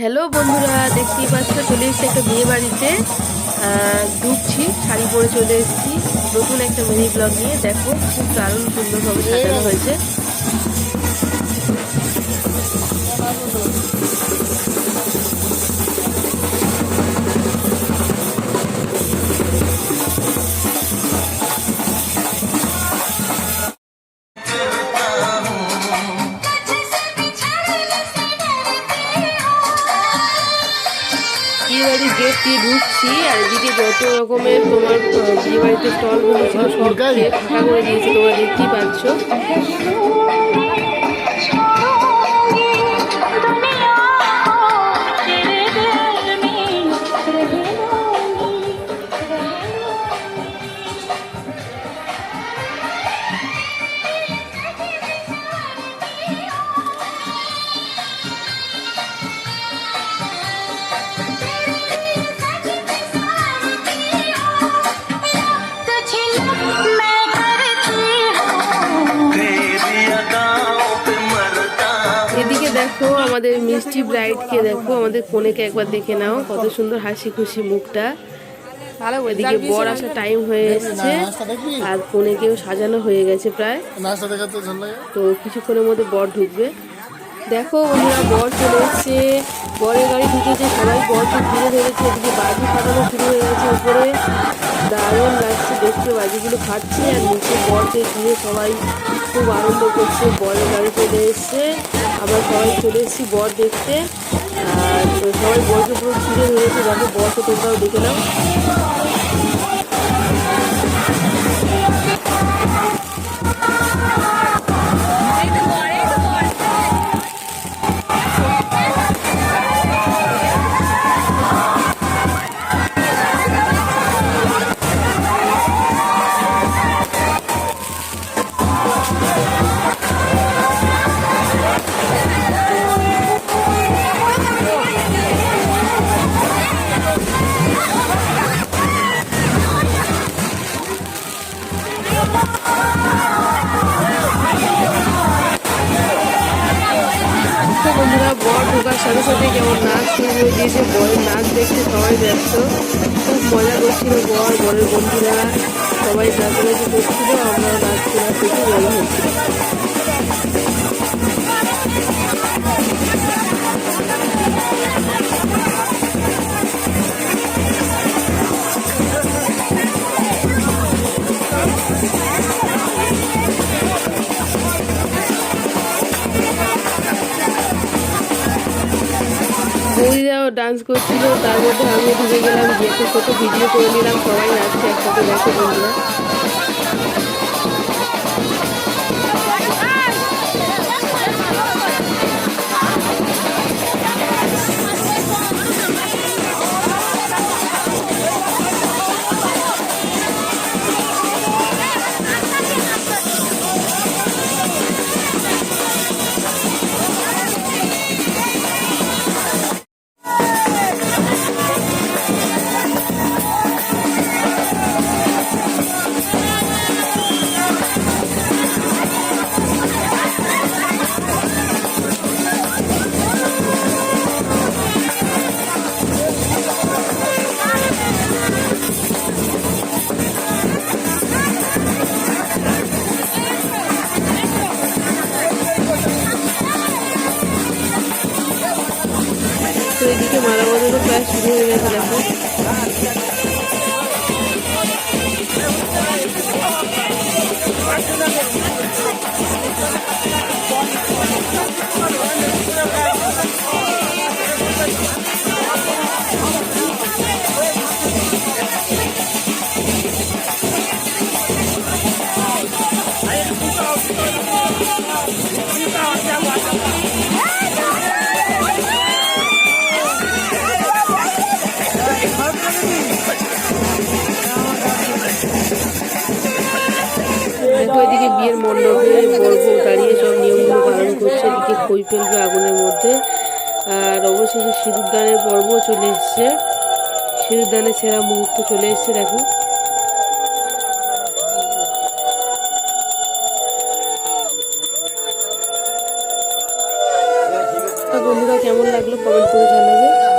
Hello বন্ধুরা, দেখতেই পাচ্ছ চলে এসেছি একটা বিয়ে বাড়িতে। ঢুকছি, শাড়ি পরে চলে এসেছি নতুন একটা মিনি ব্লগ নিয়ে। দেখো খুব দারুণ সুন্দরভাবে সাজানো হয়েছে। বিয়েবাড়ির গেট দিয়ে ঢুকছি, আর এদিকে যত রকমের তোমার বিয়েবাড়িতে স্টলগুলো ছিল সব ফাঁকা করে দিয়েছে, তোমরা দেখতেই পাচ্ছ। এদিকে দেখো আমাদের মিষ্টি ব্রাইডকে, দেখো আমাদের কনেকে একবার দেখে নাও, কত সুন্দর হাসি খুশি মুখটা। এদিকে বর আসার টাইম হয়ে এসছে, আর কনেকেও সাজানো হয়ে গেছে প্রায়। তো কিছুক্ষণের মধ্যে বর ঢুকবে। দেখো বন্ধুরা, বর চলে এসছে, বরের গাড়ি ঢুকেছে, সবাই বরকে ঘিরে ধরেছে। এদিকে বাজি ফাটানো শুরু হয়ে গেছে উপরে, দারুণ লাগছে দেখতে, বাজিগুলো ফাটছে। আর নিচে বরকে ঘিরে সবাই খুব আনন্দ করছে। বরের গাড়ি চলে এসছে, আমরা সবাই চলে এসেছি বর দেখতে। আর সবাই বরকে পুরো ঘিরে ধরেছে। দেখো বরকে তোমরাও দেখে নাও। বন্ধুরা, বর ঢোকার সাথে সাথে কেমন নাচ শুরু হয়ে দিয়েছে। বরের নাচ দেখতে সবাই ব্যস্ত, খুব মজা করছিল বর, বরের বন্ধুরা সবাই নাচানাচি করছিল, আমরাও নাচছিলাম, খুবই মজা হচ্ছিল। বৌদিরাও ডান্স করছিল, তার মধ্যে আমিও ঢুকে গেলাম, গিয়ে একটা ছোটো ভিডিও করে নিলাম। সবাই নাচছে একসাথে, দেখো বন্ধুরা। তো এদিকে মালা বদলও প্রায় শুরু হয়ে গেছে, দেখো। দেখো এদিকে বিয়ের মণ্ডপে বর বউ দাঁড়িয়ে সব নিয়মগুলো পালন করছে। এদিকে খই ফেলবে আগুনের মধ্যে। আর অবশেষে সিঁদুরদানের পর্বও চলে এসছে, সিঁদুরদানের সেরা মুহূর্ত চলে এসছে, দেখো। বন্ধুরা কেমন লাগলো কমেন্ট করে জানাবে।